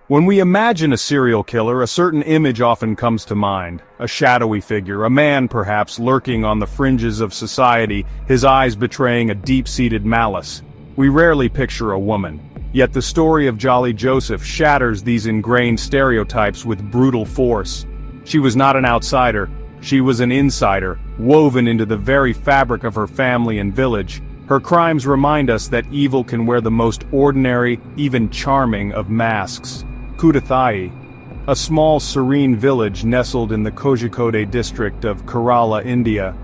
When we imagine a serial killer, a certain image often comes to mind. A shadowy figure, a man perhaps lurking on the fringes of society, his eyes betraying a deep-seated malice. We rarely picture a woman. Yet the story of Jolly Joseph shatters these ingrained stereotypes with brutal force. She was not an outsider, she was an insider, woven into the very fabric of her family and village. Her crimes remind us that evil can wear the most ordinary, even charming, of masks. Cyanide, a small serene village nestled in the Kozhikode district of Kerala, India.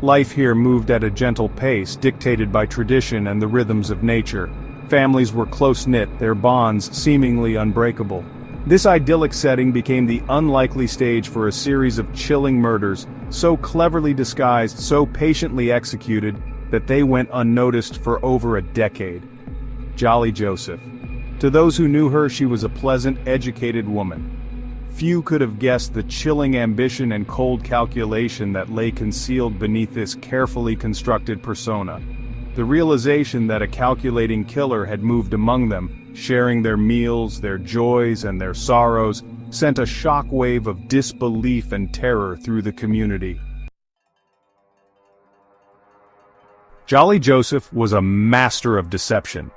Life here moved at a gentle pace, dictated by tradition and the rhythms of nature. Families were close-knit, their bonds seemingly unbreakable. This idyllic setting became the unlikely stage for a series of chilling murders, so cleverly disguised, so patiently executed, that they went unnoticed for over a decade. Jolly Joseph. To those who knew her, she was a pleasant, educated woman. Few could have guessed the chilling ambition and cold calculation that lay concealed beneath this carefully constructed persona. The realization that a calculating killer had moved among them, sharing their meals, their joys, and their sorrows, sent a shockwave of disbelief and terror through the community. Jolly Joseph was a master of deception.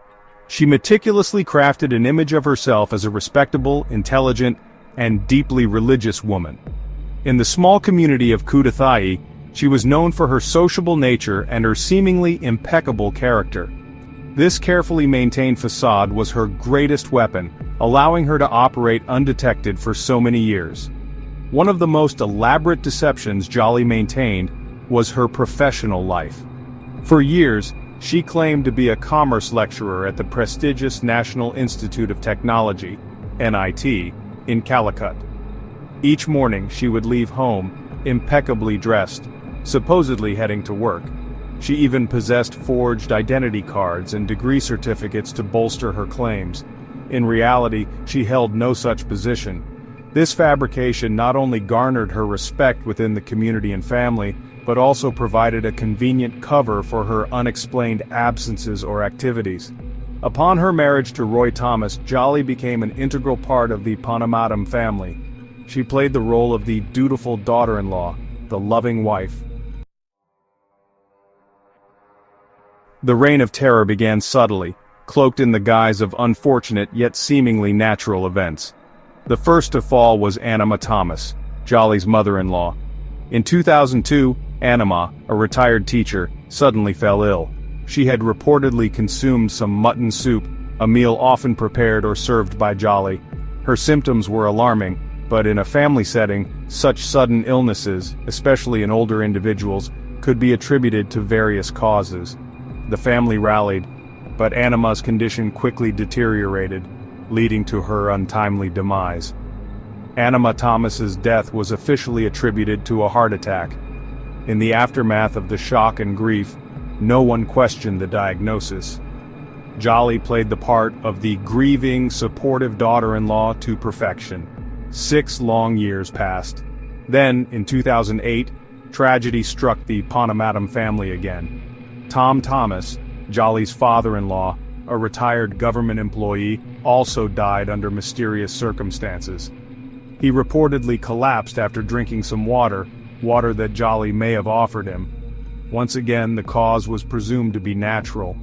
She meticulously crafted an image of herself as a respectable, intelligent, and deeply religious woman. In the small community of Cyanide, she was known for her sociable nature and her seemingly impeccable character. This carefully maintained facade was her greatest weapon, allowing her to operate undetected for so many years. One of the most elaborate deceptions Jolly maintained was her professional life. For years, she claimed to be a commerce lecturer at the prestigious National Institute of Technology, NIT, in Calicut. Each morning she would leave home, impeccably dressed, supposedly heading to work. She even possessed forged identity cards and degree certificates to bolster her claims. In reality, she held no such position. This fabrication not only garnered her respect within the community and family, but also provided a convenient cover for her unexplained absences or activities. Upon her marriage to Roy Thomas, Jolly became an integral part of the Panamadam family. She played the role of the dutiful daughter-in-law, the loving wife. The reign of terror began subtly, cloaked in the guise of unfortunate yet seemingly natural events. The first to fall was Anima Thomas, Jolly's mother-in-law. In 2002, Anima, a retired teacher, suddenly fell ill. She had reportedly consumed some mutton soup, a meal often prepared or served by Jolly. Her symptoms were alarming, but in a family setting, such sudden illnesses, especially in older individuals, could be attributed to various causes. The family rallied, but Anima's condition quickly deteriorated, leading to her untimely demise. Anima Thomas's death was officially attributed to a heart attack. In the aftermath of the shock and grief, no one questioned the diagnosis. Jolly played the part of the grieving, supportive daughter-in-law to perfection. 6 long years passed. Then, in 2008, tragedy struck the Panamadam family again. Tom Thomas, Jolly's father-in-law, a retired government employee, also died under mysterious circumstances. He reportedly collapsed after drinking some water that Jolly may have offered him. Once again, the cause was presumed to be natural.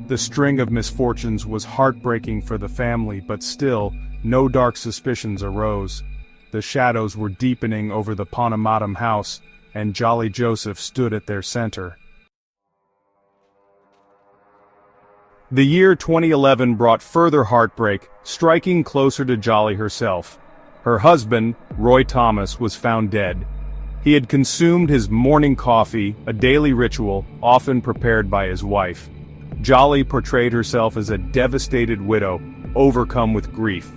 The string of misfortunes was heartbreaking for the family, but still, no dark suspicions arose. The shadows were deepening over the Panamadam house, and Jolly Joseph stood at their center. The year 2011 brought further heartbreak, striking closer to Jolly herself. Her husband, Roy Thomas, was found dead. He had consumed his morning coffee, a daily ritual often prepared by his wife. Jolly portrayed herself as a devastated widow, overcome with grief.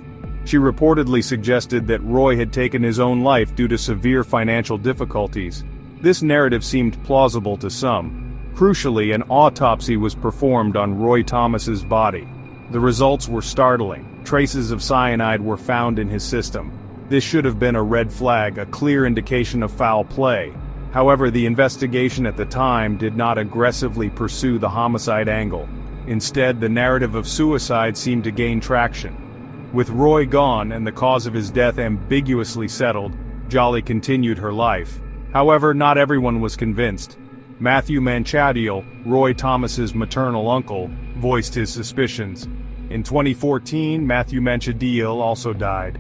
She reportedly suggested that Roy had taken his own life due to severe financial difficulties. This narrative seemed plausible to some. Crucially, an autopsy was performed on Roy Thomas's body. The results were startling. Traces of cyanide were found in his system. This should have been a red flag, a clear indication of foul play. However, the investigation at the time did not aggressively pursue the homicide angle. Instead, the narrative of suicide seemed to gain traction. With Roy gone and the cause of his death ambiguously settled, Jolly continued her life. However, not everyone was convinced. Matthew Manchadiel, Roy Thomas's maternal uncle, voiced his suspicions. In 2014, Matthew Manchadiel also died.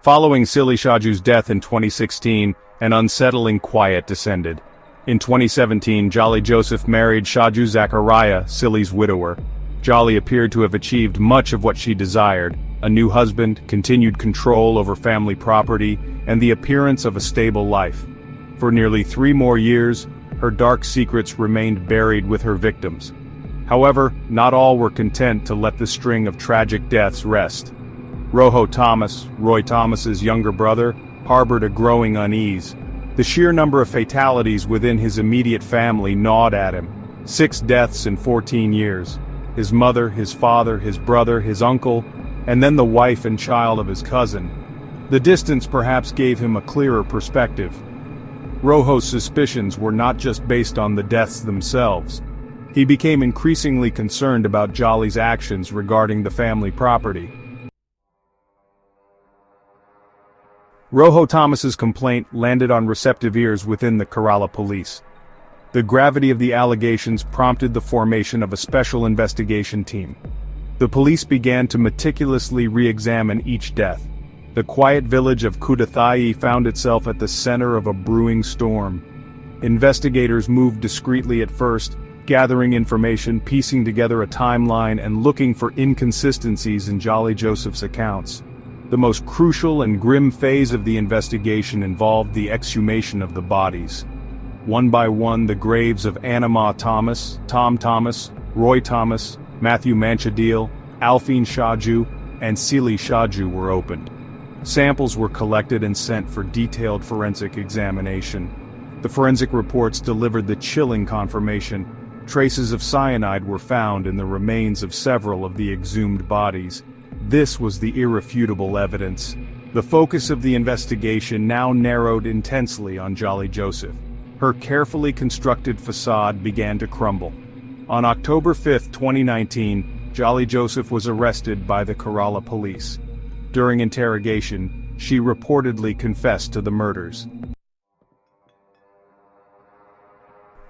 Following Silly Shaju's death in 2016, an unsettling quiet descended. In 2017, Jolly Joseph married Shaju Zachariah, Silly's widower. Jolly appeared to have achieved much of what she desired: a new husband, continued control over family property, and the appearance of a stable life. For nearly 3 more years, her dark secrets remained buried with her victims. However, not all were content to let the string of tragic deaths rest. Rojo Thomas, Roy Thomas's younger brother, harbored a growing unease. The sheer number of fatalities within his immediate family gnawed at him. 6 deaths in 14 years. His mother, his father, his brother, his uncle, and then the wife and child of his cousin. The distance perhaps gave him a clearer perspective. Rojo's suspicions were not just based on the deaths themselves. He became increasingly concerned about Jolly's actions regarding the family property. Rojo Thomas's complaint landed on receptive ears within the Kerala police. The gravity of the allegations prompted the formation of a special investigation team. The police began to meticulously re-examine each death. The quiet village of Kudathai found itself at the center of a brewing storm. Investigators moved discreetly at first, gathering information, piecing together a timeline, and looking for inconsistencies in Jolly Joseph's accounts. The most crucial and grim phase of the investigation involved the exhumation of the bodies. One by one, the graves of Anima Thomas, Tom Thomas, Roy Thomas, Matthew Manchadiel, Alfine Shaju, and Silly Shaju were opened. Samples were collected and sent for detailed forensic examination. The forensic reports delivered the chilling confirmation. Traces of cyanide were found in the remains of several of the exhumed bodies. This was the irrefutable evidence. The focus of the investigation now narrowed intensely on Jolly Joseph. Her carefully constructed facade began to crumble. On October 5, 2019, Jolly Joseph was arrested by the Kerala police. During interrogation, she reportedly confessed to the murders.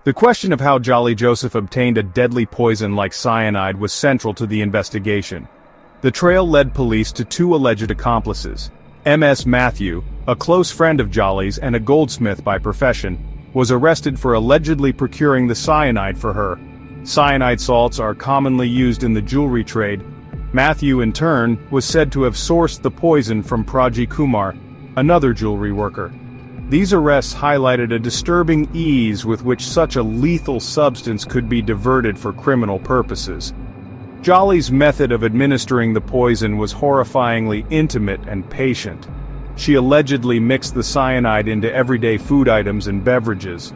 The question of how Jolly Joseph obtained a deadly poison like cyanide was central to the investigation. The trail led police to 2 alleged accomplices. M.S. Matthew, a close friend of Jolly's and a goldsmith by profession, was arrested for allegedly procuring the cyanide for her. Cyanide salts are commonly used in the jewelry trade. Matthew, in turn, was said to have sourced the poison from Praji Kumar, another jewelry worker. These arrests highlighted a disturbing ease with which such a lethal substance could be diverted for criminal purposes. Jolly's method of administering the poison was horrifyingly intimate and patient. She allegedly mixed the cyanide into everyday food items and beverages.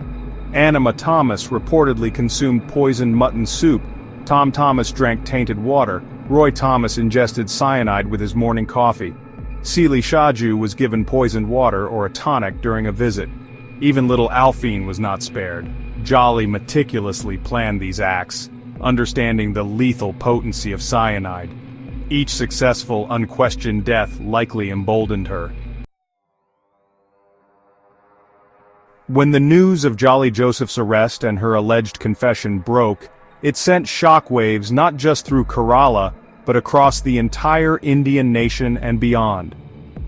Anima Thomas reportedly consumed poisoned mutton soup. Tom Thomas drank tainted water. Roy Thomas ingested cyanide with his morning coffee. Silly Shaju was given poisoned water or a tonic during a visit. Even little Alfine was not spared. Jolly meticulously planned these acts, understanding the lethal potency of cyanide. Each successful, unquestioned death likely emboldened her. When the news of Jolly Joseph's arrest and her alleged confession broke, it sent shockwaves not just through Kerala, but across the entire Indian nation and beyond.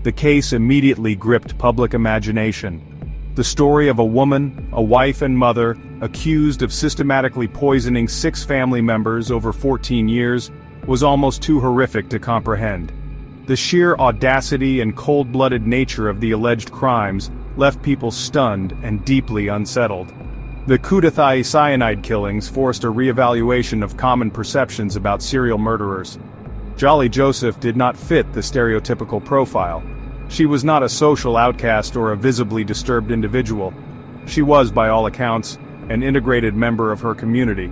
The case immediately gripped public imagination. The story of a woman, a wife and mother, accused of systematically poisoning 6 family members over 14 years, was almost too horrific to comprehend. The sheer audacity and cold-blooded nature of the alleged crimes left people stunned and deeply unsettled. The Kudathai cyanide killings forced a reevaluation of common perceptions about serial murderers. Jolly Joseph did not fit the stereotypical profile. She was not a social outcast or a visibly disturbed individual. She was, by all accounts, an integrated member of her community.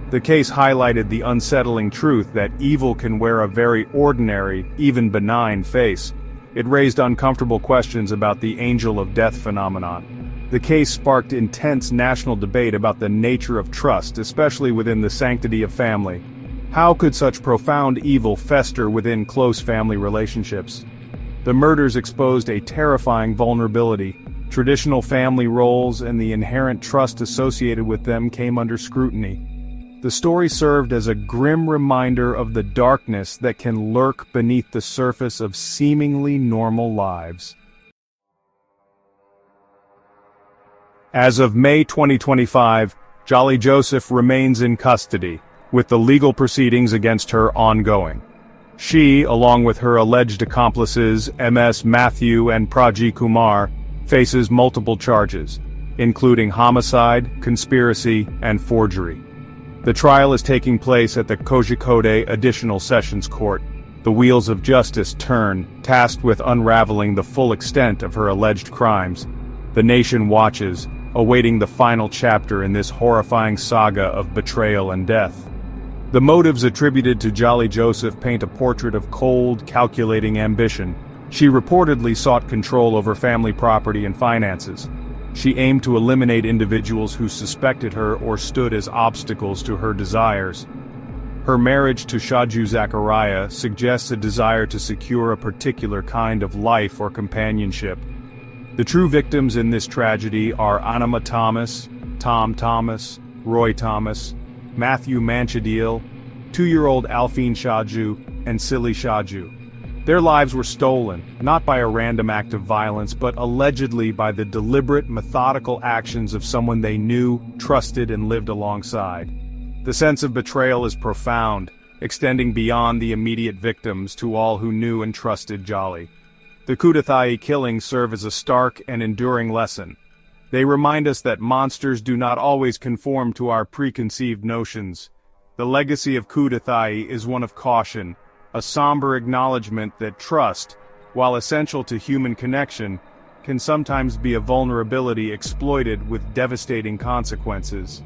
The case highlighted the unsettling truth that evil can wear a very ordinary, even benign face. It raised uncomfortable questions about the angel of death phenomenon. The case sparked intense national debate about the nature of trust, especially within the sanctity of family. How could such profound evil fester within close family relationships? The murders exposed a terrifying vulnerability. Traditional family roles and the inherent trust associated with them came under scrutiny. The story served as a grim reminder of the darkness that can lurk beneath the surface of seemingly normal lives. As of May 2025, Jolly Joseph remains in custody, with the legal proceedings against her ongoing. She, along with her alleged accomplices MS Matthew and Praji Kumar, faces multiple charges, including homicide, conspiracy, and forgery. The trial is taking place at the Kozhikode Additional Sessions Court. The wheels of justice turn, tasked with unraveling the full extent of her alleged crimes. The nation watches, awaiting the final chapter in this horrifying saga of betrayal and death. The motives attributed to Jolly Joseph paint a portrait of cold, calculating ambition. She reportedly sought control over family property and finances. She aimed to eliminate individuals who suspected her or stood as obstacles to her desires. Her marriage to Shaju Zachariah suggests a desire to secure a particular kind of life or companionship. The true victims in this tragedy are Anima Thomas, Tom Thomas, Roy Thomas, Matthew Manchadil, 2-year-old Alfine Shaju, and Silly Shaju. Their lives were stolen, not by a random act of violence, but allegedly by the deliberate, methodical actions of someone they knew, trusted, and lived alongside. The sense of betrayal is profound, extending beyond the immediate victims to all who knew and trusted Jolly. The Kudathai killings serve as a stark and enduring lesson. They remind us that monsters do not always conform to our preconceived notions. The legacy of Kudathai is one of caution, a somber acknowledgement that trust, while essential to human connection, can sometimes be a vulnerability exploited with devastating consequences.